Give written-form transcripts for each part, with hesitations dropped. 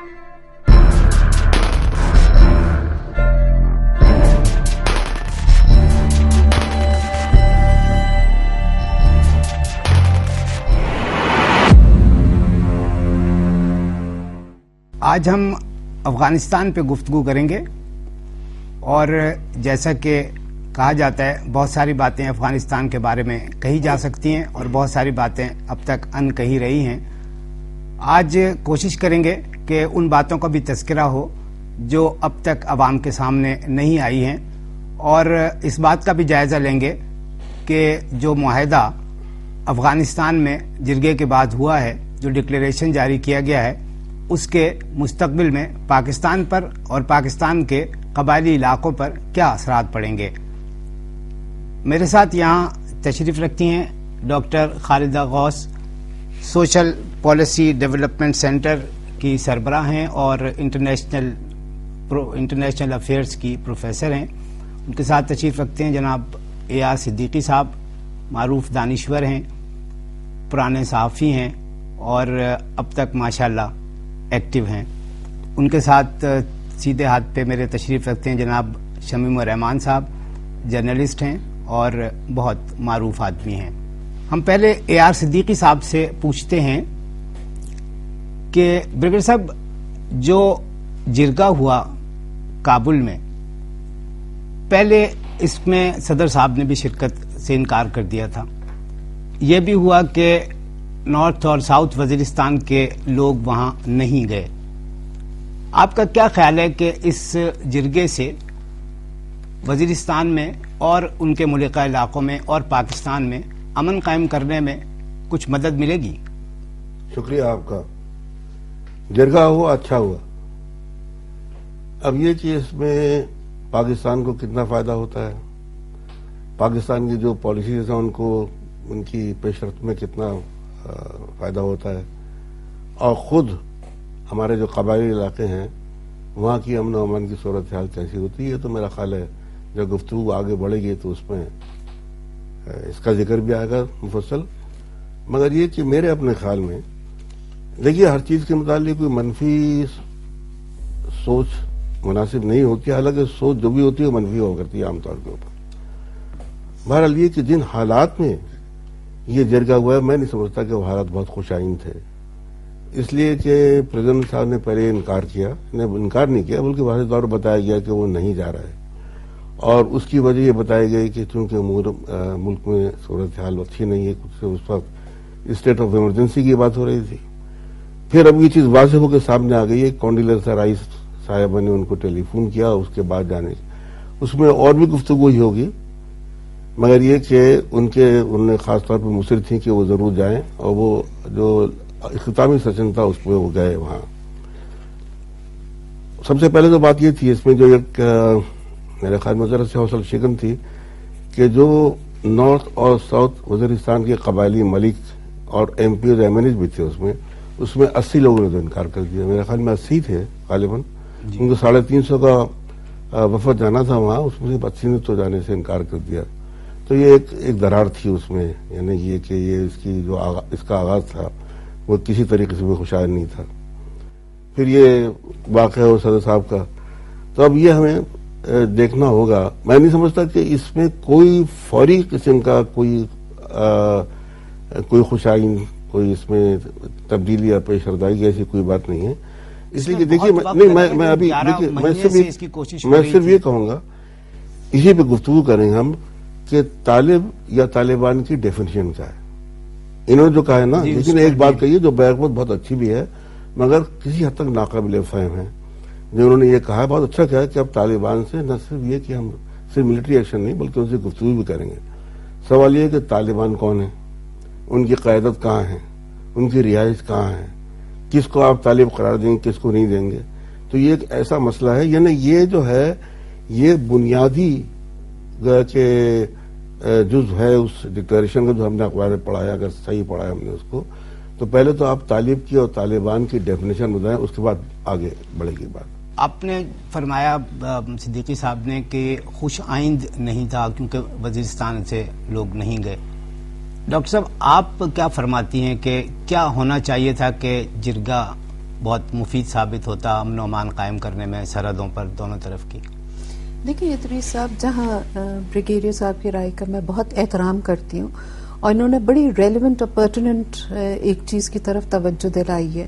آج ہم افغانستان پہ گفتگو کریں گے اور جیسا کہ کہا جاتا ہے بہت ساری باتیں افغانستان کے بارے میں کہی جا سکتی ہیں اور بہت ساری باتیں اب تک ان کہی رہی ہیں. آج کوشش کریں گے کہ ان باتوں کا بھی تذکرہ ہو جو اب تک عوام کے سامنے نہیں آئی ہیں اور اس بات کا بھی جائزہ لیں گے کہ جو معاہدہ افغانستان میں جرگے کے بعد ہوا ہے، جو ڈکلیریشن جاری کیا گیا ہے، اس کے مستقبل میں پاکستان پر اور پاکستان کے قبائلی علاقوں پر کیا اثرات پڑیں گے. میرے ساتھ یہاں تشریف رکھتی ہیں ڈاکٹر خالدہ غوث، سوشل پالیسی ڈیولپمنٹ سینٹر کی سربراہ ہیں اور انٹرنیشنل افیئرز کی پروفیسر ہیں. ان کے ساتھ تشریف رکھتے ہیں جناب AR صدیقی صاحب، معروف دانشور ہیں، پرانے صحافی ہیں اور اب تک ماشاءاللہ ایکٹیو ہیں. ان کے ساتھ سیدھے ہاتھ پہ میرے تشریف رکھتے ہیں جناب شمیم الرحمان صاحب، جرنلسٹ ہیں اور بہت معروف آدمی ہیں. ہم پہلے AR صدیقی صاحب سے پوچھتے ہیں کہ بریگیڈیئر صاحب، جو جرگہ ہوا کابل میں، پہلے اس میں صدر صاحب نے بھی شرکت سے انکار کر دیا تھا. یہ بھی ہوا کہ نارتھ اور ساؤتھ وزیرستان کے لوگ وہاں نہیں گئے. آپ کا کیا خیال ہے کہ اس جرگے سے وزیرستان میں اور ان کے ملکہ علاقوں میں اور پاکستان میں امن قائم کرنے میں کچھ مدد ملے گی؟ شکریہ آپ کا. جرگہ ہوا، اچھا ہوا. اب یہ کہ اس میں پاکستان کو کتنا فائدہ ہوتا ہے، پاکستان کی جو پالیسیز ہیں ان کی پیش رفت میں کتنا فائدہ ہوتا ہے، اور خود ہمارے جو قبائلی علاقے ہیں وہاں کی امن و امان کی صورتحال کیسی ہوتی ہے، تو میرا خیال ہے جب گفتگو آگے بڑھے گی تو اس میں اس کا ذکر بھی آئے گا مفصل. مگر یہ کہ میرے اپنے خیال میں دیکھیے، ہر چیز کے متعلق کوئی منفی سوچ مناسب نہیں ہوتی، حالانکہ سوچ جو بھی ہوتی ہے وہ منفی ہوا کرتی ہے عام طور کے اوپر. بہرحال یہ کہ جن حالات میں یہ جرگہ ہوا ہے، میں نہیں سمجھتا کہ وہ حالات بہت خوش آئند تھے، اس لیے کہ پریزیڈنٹ صاحب نے پہلے انکار نہیں کیا بلکہ واضح طور پر بتایا گیا کہ وہ نہیں جا رہا ہے، اور اس کی وجہ یہ بتائی گئی کہ چونکہ ملک میں صورتحال اچھی نہیں ہے، کچھ اس وقت اسٹیٹ آف ایمرجنسی کی بات ہو رہی تھی. پھر اب یہ چیز واضح ہو کے سامنے آ گئی ہے. کونڈیلیزا رائس صاحبہ نے ان کو ٹیلی فون کیا اس کے بعد جانے، اس میں اور بھی گفتگو ہی ہوگی، مگر یہ کہ انہوں نے خاص طور پہ مصر تھی کہ وہ ضرور جائیں، اور وہ جو اختتامی سیشن تھا اس پہ وہ گئے وہاں. سب سے پہلے تو بات یہ تھی اس میں جو ایک میرے خیال میں ذرا سے حوصلہ شکن تھی کہ جو نارتھ اور ساؤتھ وزیرستان کے قبائلی ملک اور MPs اور MNs بھی تھے اس میں 80 لوگوں نے تو انکار کر دیا. میرے خیال میں 80 تھے غالباً، ان کو 350 کا وفد جانا تھا وہاں، اس میں 80 نے تو جانے سے انکار کر دیا. تو یہ ایک درار تھی اس میں، یعنی یہ کہ یہ اس کا آغاز تھا وہ کسی طریقے سے بھی خوشائن نہیں تھا. پھر یہ واقعہ ہو صدر صاحب کا، تو اب یہ ہمیں دیکھنا ہوگا. میں نہیں سمجھتا کہ اس میں کوئی فوری قسم کا کوئی خوشائن، کوئی اس میں تبدیلی یا پیش رفت ایسی کوئی بات نہیں ہے. اس لیے کہ دیکھیے میں صرف یہ کہوں گا، اسی پہ گفتگو کریں گے ہم کہ طالب یا طالبان کی ڈیفینیشن کیا ہے. انہوں نے جو کہا ہے نا، لیکن ایک بات کہی ہے جو بیک وقت بہت اچھی بھی ہے مگر کسی حد تک ناقابل فہم ہے. جو انہوں نے یہ کہا ہے بہت اچھا کہا ہے کہ اب طالبان سے نہ صرف یہ کہ ہم صرف ملٹری ایکشن نہیں بلکہ ان سے گفتگو بھی کریں گے. سوال یہ ہے کہ طالبان کون ہیں، ان کی قیادت کہاں ہے، ان کی رہائش کہاں ہے، کس کو آپ طالب قرار دیں گے، کس کو نہیں دیں گے. تو یہ ایک ایسا مسئلہ ہے، یعنی یہ جو ہے یہ بنیادی کہ جز ہے اس ڈکلیریشن کا جو ہم نے اخبار میں پڑھا ہے. اگر صحیح پڑھا ہے ہم نے اس کو، تو پہلے تو آپ طالب کی اور طالبان کی ڈیفینیشن بتائیں، اس کے بعد آگے بڑھے گی بات. آپ نے فرمایا صدیقی صاحب نے کہ خوش آئند نہیں تھا کیونکہ وزیرستان سے لوگ نہیں گئے. ڈاکٹر صاحب آپ کیا فرماتی ہیں کہ کیا ہونا چاہیے تھا کہ جرگہ بہت مفید ثابت ہوتا امن و امان قائم کرنے میں سرحدوں پر دونوں طرف کی. دیکھیے ادریس صاحب، جہاں بریگیڈیئر صاحب کی رائے کا میں بہت احترام کرتی ہوں، اور انہوں نے بڑی ریلیونٹ اور پرٹیننٹ ایک چیز کی طرف توجہ دلائی ہے،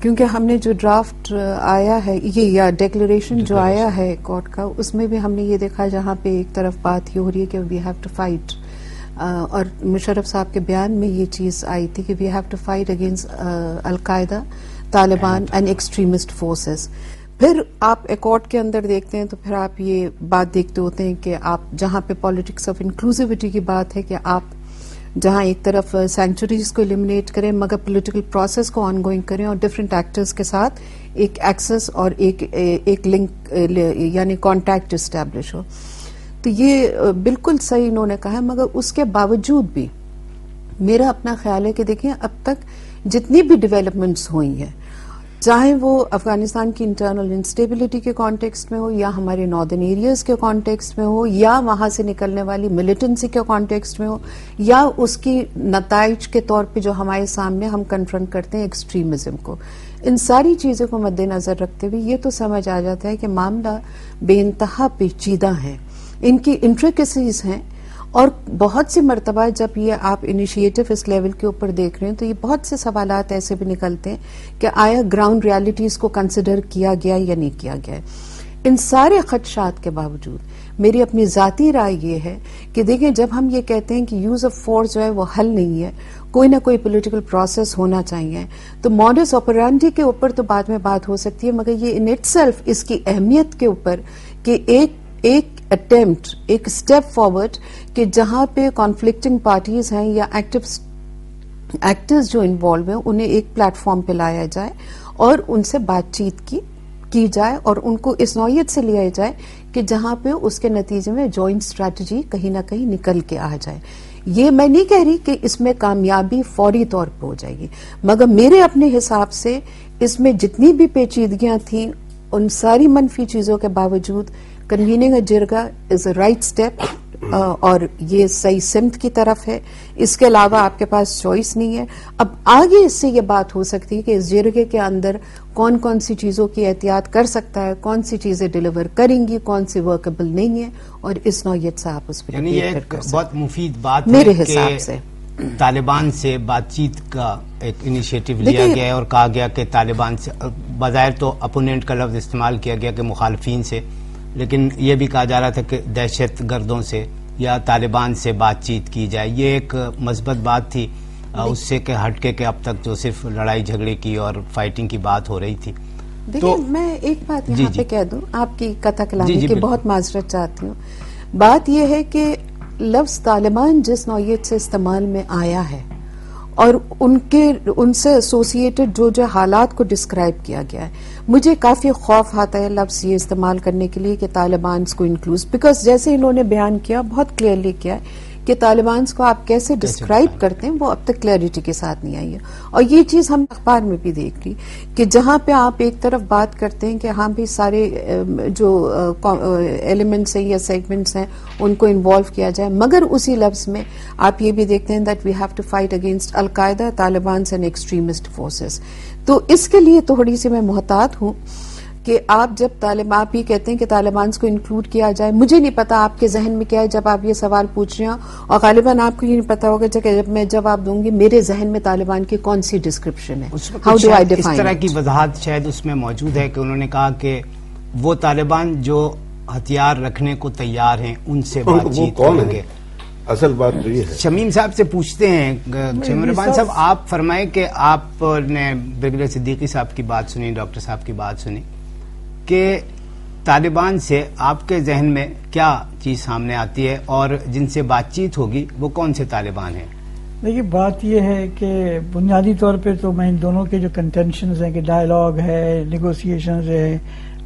کیونکہ ہم نے جو ڈرافٹ آیا ہے یا ڈیکلیریشن جو آیا ہے کورٹ کا، اس میں بھی ہم نے یہ دیکھا جہاں پہ ایک طرف بات یہ ہو رہی ہے کہ وی ہیو ٹو فائٹ، اور مشرف صاحب کے بیان میں یہ چیز آئی تھی کہ we have to fight against Al Qaeda, Taliban and extremist forces. پھر آپ ایکارڈ کے اندر دیکھتے ہیں تو پھر آپ یہ بات دیکھتے ہوتے ہیں کہ آپ جہاں پہ پالیٹکس آف انکلوسیوٹی کی بات ہے کہ آپ جہاں ایک طرف سینکچوریز کو ایلیمنیٹ کریں مگر پولیٹیکل پروسیس کو آن گوئنگ کریں اور ڈفرینٹ ایکٹرز کے ساتھ ایک ایکسس اور ایک لنک یعنی کانٹیکٹ اسٹیبلش ہو. تو یہ بالکل صحیح انہوں نے کہا ہے، مگر اس کے باوجود بھی میرا اپنا خیال ہے کہ دیکھیں اب تک جتنی بھی ڈیولپمنٹس ہوئی ہیں، چاہے وہ افغانستان کی انٹرنل انسٹیبلٹی کے کانٹیکسٹ میں ہو یا ہمارے ناردرن ایریاز کے کانٹیکسٹ میں ہو یا وہاں سے نکلنے والی ملیٹنسی کے کانٹیکسٹ میں ہو یا اس کی نتائج کے طور پہ جو ہمارے سامنے ہم کنفرنٹ کرتے ہیں ایکسٹریمزم کو، ان ساری چیزوں کو مد نظر رکھتے ہوئے یہ تو سمجھ آ جاتا ہے کہ معاملہ بے انتہا پیچیدہ ہے، ان کی انٹریکسیز ہیں، اور بہت سی مرتبہ جب یہ آپ انیشیٹو اس لیول کے اوپر دیکھ رہے ہیں تو یہ بہت سے سوالات ایسے بھی نکلتے ہیں کہ آیا گراؤنڈ ریالٹیز کو کنسیڈر کیا گیا یا نہیں کیا گیا. ان سارے خدشات کے باوجود میری اپنی ذاتی رائے یہ ہے کہ دیکھیں جب ہم یہ کہتے ہیں کہ یوز آف فورس جو ہے وہ حل نہیں ہے، کوئی نہ کوئی پولیٹیکل پروسیس ہونا چاہیے، تو ماڈس آپرینڈی کے اوپر تو بعد میں بات ہو سکتی ہے، مگر یہ ان اٹ سیلف اس کی اہمیت کے اوپر کہ ایک اٹیمپٹ، ایک اسٹیپ فارورڈ کہ جہاں پہ کانفلکٹنگ پارٹیز ہیں یا ایکٹرز جو انوالو ہیں انہیں ایک پلیٹ فارم پہ لایا جائے اور ان سے بات چیت کی جائے اور ان کو اس نوعیت سے لیا جائے کہ جہاں پہ اس کے نتیجے میں جوائنٹ اسٹریٹجی کہیں نہ کہیں نکل کے آ جائے. یہ میں نہیں کہہ رہی کہ اس میں کامیابی فوری طور پہ ہو جائے گی، مگر میرے اپنے حساب سے اس میں جتنی بھی پیچیدگیاں تھیں ان ساری منفی چیزوں کے باوجود کنویننگ اے جرگا از اے رائٹ اسٹیپ، اور یہ صحیح سمت کی طرف ہے. اس کے علاوہ آپ کے پاس چوائس نہیں ہے. اب آگے اس سے یہ بات ہو سکتی ہے کہ اس جرگے کے اندر کون کون سی چیزوں کی احتیاط کر سکتا ہے، کون سی چیزیں ڈیلیور کریں گی، کون سی ورکیبل نہیں ہے، اور اس نوعیت سے آپ اس پہ یعنی یہ ایک بہت مفید بات میرے حساب سے طالبان سے بات چیت کا ایک انیشیٹو لیا گیا ہے اور کہا گیا کہ طالبان سے، بظاہر تو اپوننٹ کا لفظ استعمال کیا گیا کہ مخالفین سے، لیکن یہ بھی کہا جا رہا تھا کہ دہشت گردوں سے یا طالبان سے بات چیت کی جائے. یہ ایک مثبت بات تھی اس سے کہ ہٹ کے اب تک جو صرف لڑائی جھگڑے کی اور فائٹنگ کی بات ہو رہی تھی. دیکھیں میں ایک بات یہاں پہ کہہ دوں، آپ کی قطع کلامی کی بہت معذرت چاہتی ہوں. بات یہ ہے کہ لفظ طالبان جس نوعیت سے استعمال میں آیا ہے اور ان سے ایسوسیٹڈ جو حالات کو ڈسکرائب کیا گیا ہے، مجھے کافی خوف آتا ہے لفظ یہ استعمال کرنے کے لیے کہ طالبانز کو انکلوز، بیکاز جیسے انہوں نے بیان کیا بہت کلیئرلی کیا ہے کہ طالبانز کو آپ کیسے ڈسکرائب کرتے ہیں وہ اب تک کلیئرٹی کے ساتھ نہیں آئی ہے. اور یہ چیز ہم اخبار میں بھی دیکھ لی کہ جہاں پہ آپ ایک طرف بات کرتے ہیں کہ ہاں بھی سارے جو ایلیمنٹس ہیں یا سیگمنٹس ہیں ان کو انوالو کیا جائے، مگر اسی لفظ میں آپ یہ بھی دیکھتے ہیں that we have to fight against Al-Qaeda, Talibans and extremist forces. تو اس کے لیے تھوڑی سی میں محتاط ہوں کہ آپ جب آپ یہ کہتے ہیں کہ طالبان کو انکلوڈ کیا جائے، مجھے نہیں پتا آپ کے ذہن میں کیا ہے جب آپ یہ سوال پوچھ رہے ہیں، اور غالباً آپ کو یہ نہیں پتا ہوگا کہ جب میں جواب دوں گی میرے ذہن میں طالبان کی کون سی ڈسکرپشن ہے، ہاؤ ڈو آئی ڈیفائن. اس طرح کی وضاحت شاید اس میں موجود ہے کہ انہوں نے کہا کہ وہ طالبان جو ہتھیار رکھنے کو تیار ہیں ان سے بات چیت کریں گے. اصل بات تو یہ ہے. شمیم صاحب سے پوچھتے ہیں، شمیم رحمان صاحب آپ فرمائیں کہ آپ نے بریگیڈیئر صدیقی صاحب کی بات سنی، ڈاکٹر صاحب کی بات سنی، کہ طالبان سے آپ کے ذہن میں کیا چیز سامنے آتی ہے اور جن سے بات چیت ہوگی وہ کون سے طالبان ہیں؟ دیکھیے بات یہ ہے کہ بنیادی طور پہ تو میں ان دونوں کے جو کنٹینشنز ہیں کہ ڈائلاگ ہے، نیگوسیشنز ہے،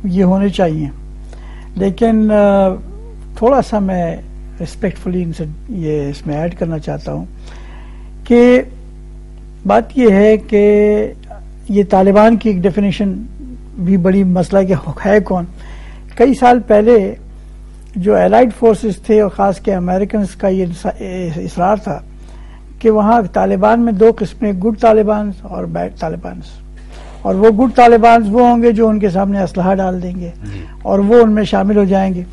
یہ ہونے چاہیے، لیکن تھوڑا سا میں ریسپیکٹفلی ان سے یہ اس میں ایڈ کرنا چاہتا ہوں کہ بات یہ ہے کہ یہ طالبان کی ایک ڈیفینیشن بھی بڑی مسئلہ کہ ہے کون. کئی سال پہلے جو الائیڈ فورسز تھے اور خاص کے امریکنز کا یہ اصرار تھا کہ وہاں طالبان میں دو قسمیں، گڈ طالبان اور بیڈ طالبان، اور وہ گڈ طالبان وہ ہوں گے جو ان کے سامنے اسلحہ ڈال دیں گے اور وہ ان میں شامل ہو جائیں گے.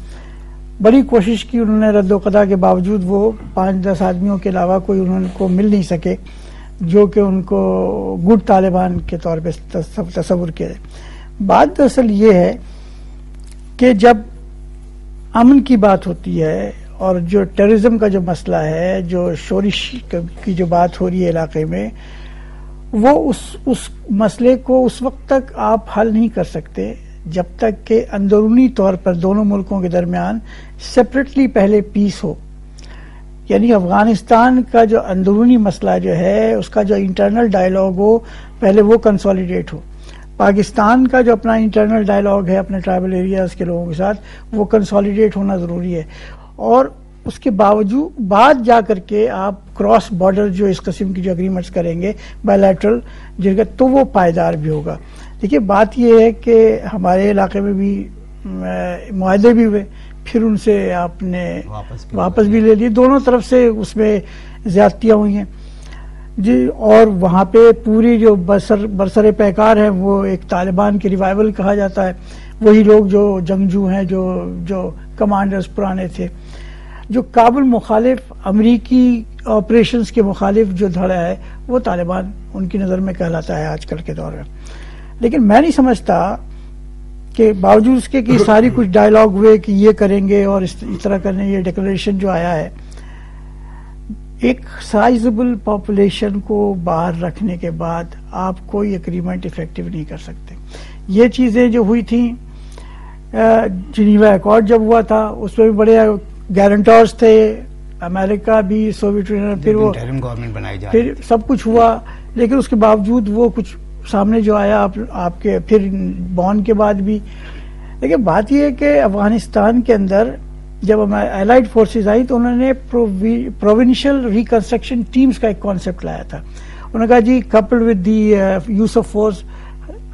بڑی کوشش کی انہوں نے رد و قضا کے باوجود، وہ 5-10 آدمیوں کے علاوہ کوئی انہوں کو مل نہیں سکے جو کہ ان کو گڈ طالبان کے طور پہ تصور کیا جائے. بات دراصل یہ ہے کہ جب امن کی بات ہوتی ہے اور جو ٹیررزم کا جو مسئلہ ہے، جو شورش کی جو بات ہو رہی ہے علاقے میں، وہ اس مسئلے کو اس وقت تک آپ حل نہیں کر سکتے جب تک کہ اندرونی طور پر دونوں ملکوں کے درمیان سیپریٹلی پہلے پیس ہو. یعنی افغانستان کا جو اندرونی مسئلہ جو ہے، اس کا جو انٹرنل ڈائیلاگ ہو، پہلے وہ کنسالیڈیٹ ہو. پاکستان کا جو اپنا انٹرنل ڈائیلاگ ہے اپنے ٹرائبل ایریاز کے لوگوں کے ساتھ، وہ کنسالیڈیٹ ہونا ضروری ہے. اور اس کے باوجود بعد جا کر کے آپ کراس بارڈر جو اس قسم کی جو اگریمنٹس کریں گے بائی لیٹرل جگہ، تو وہ پائیدار بھی ہوگا. دیکھیے بات یہ ہے کہ ہمارے علاقے میں بھی معاہدے بھی ہوئے، پھر ان سے آپ نے واپس بھی لے لیے. دونوں طرف سے اس میں زیادتیاں ہوئی ہیں جی. اور وہاں پہ پوری جو برسر پیکار ہیں وہ ایک طالبان کی ریوائول کہا جاتا ہے. وہی لوگ جو جنگجو ہیں، جو کمانڈرز پرانے تھے، جو کابل مخالف امریکی آپریشنز کے مخالف جو دھڑا ہے، وہ طالبان ان کی نظر میں کہلاتا ہے آج کل کے دور میں. لیکن میں نہیں سمجھتا کہ باوجود اس کے کہ ساری کچھ ڈائیلاگ ہوئے کہ یہ کریں گے اور اس طرح کریں، یہ ڈکلریشن جو آیا ہے، ایک سائزبل پاپولیشن کو باہر رکھنے کے بعد آپ کوئی اگریمنٹ افیکٹو نہیں کر سکتے. یہ چیزیں جو ہوئی تھیں، جنیوا ایکارڈ جب ہوا تھا اس میں بھی بڑے گارنٹرز تھے، امریکہ بھی، سوویت یونین، پھر وہ گورنمنٹ بنائی جا پھر سب کچھ ہوا. لیکن اس کے باوجود وہ کچھ سامنے جو آیا آپ کے پھر بون کے بعد بھی. لیکن بات یہ ہے کہ افغانستان کے اندر جب الائیڈ فورسز آئی تو انہوں نے پروونشل ریکنسٹرکشن ٹیمز کا ایک کانسیپٹ لایا تھا. انہوں نے کہا جی coupled with the use of force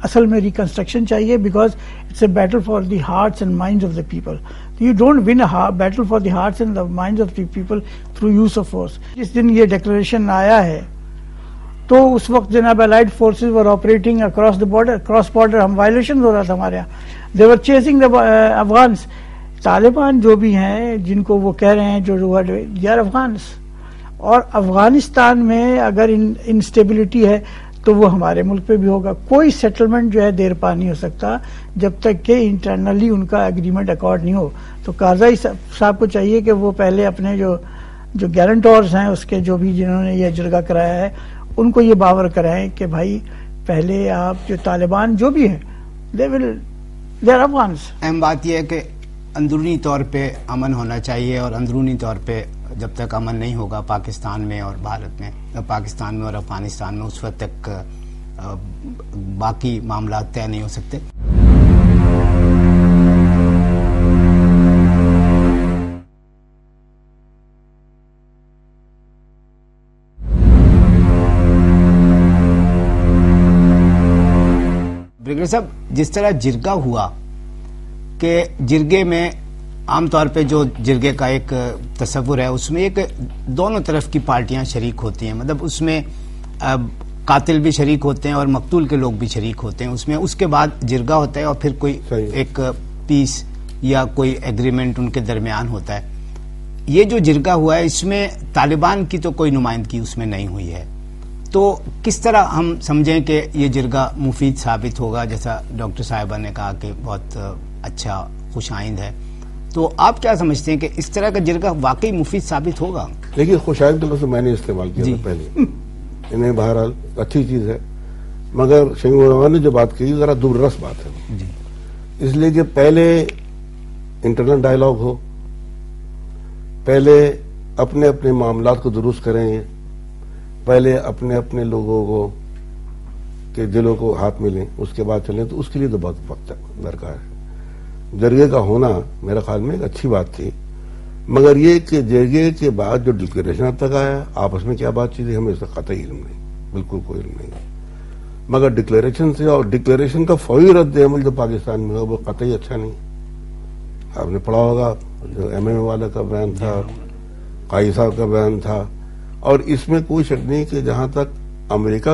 اصل میں ریکنسٹرکشن چاہیے، because it's a battle for the hearts and minds of the people. You don't win a battle for the hearts and the minds of the people through use of force. جس دن یہ declaration آیا ہے تو اس وقت جناب allied forces were operating across the border, cross border ہم violation ہو رہا تھا ہمارے یہاں. دے ور چیزنگ دا افغانس. طالبان جو بھی ہیں جن کو وہ کہہ رہے ہیں جو دے آر افغانس، اور افغانستان میں اگر انسٹیبلٹی ہے تو وہ ہمارے ملک پہ بھی ہوگا. کوئی سیٹلمنٹ جو ہے دیر پا نہیں ہو سکتا جب تک کہ انٹرنلی ان کا اگریمنٹ اکارڈ نہیں ہو. تو کارزائی صاحب کو چاہیے کہ وہ پہلے اپنے جو گارنٹرز ہیں اس کے، جو بھی جنہوں نے یہ جرگہ کرایا ہے، ان کو یہ باور کرائیں کہ بھائی پہلے آپ جو طالبان جو بھی ہیں دے آر افغانس. اہم بات یہ ہے کہ اندرونی طور پہ امن ہونا چاہیے، اور اندرونی طور پہ جب تک امن نہیں ہوگا پاکستان میں اور بھارت میں، پاکستان میں اور افغانستان میں، اس وقت تک باقی معاملات طے نہیں ہو سکتے. بریگیڈیئر صاحب، جس طرح جرگہ ہوا کہ جرگے میں عام طور پہ جو جرگے کا ایک تصور ہے اس میں ایک دونوں طرف کی پارٹیاں شریک ہوتی ہیں، مطلب اس میں قاتل بھی شریک ہوتے ہیں اور مقتول کے لوگ بھی شریک ہوتے ہیں اس میں. اس کے بعد جرگہ ہوتا ہے اور پھر کوئی ایک پیس یا کوئی ایگریمنٹ ان کے درمیان ہوتا ہے. یہ جو جرگہ ہوا ہے اس میں طالبان کی تو کوئی نمائندگی اس میں نہیں ہوئی ہے. تو کس طرح ہم سمجھیں کہ یہ جرگہ مفید ثابت ہوگا؟ جیسا ڈاکٹر صاحبہ نے کہا کہ بہت اچھا، خوش آئند ہے. تو آپ کیا سمجھتے ہیں کہ اس طرح کا جرگہ واقعی مفید ثابت ہوگا؟ دیکھیے خوش آئند کا لفظ میں نے استعمال کیا تھا پہلے، انہیں بہرحال اچھی چیز ہے، مگر شنگ علماء نے جو بات کی ذرا دور رس بات ہے. اس لیے کہ پہلے انٹرنل ڈائیلاگ ہو، پہلے اپنے اپنے معاملات کو درست کریں، پہلے اپنے اپنے لوگوں کو کے دلوں کو ہاتھ ملیں، اس کے بعد چلیں. تو اس کے لیے تو بہت وقت درکار ہے. جرگے کا ہونا میرے خیال میں ایک اچھی بات تھی، مگر یہ کہ جرگے کے بعد جو ڈکلیریشن اب تک آیا آپس میں کیا بات چیت ہے ہمیں اس کا قطعی علم نہیں، بالکل کوئی علم نہیں. مگر ڈکلیریشن سے اور ڈکلیریشن کا فوری رد عمل جو پاکستان میں ہو وہ قطعی اچھا نہیں. آپ نے پڑھا ہوگا جو ایم ایم والا کا بیان تھا، قائی صاحب کا بیان تھا، اور اس میں کوئی شک نہیں کہ جہاں تک امریکہ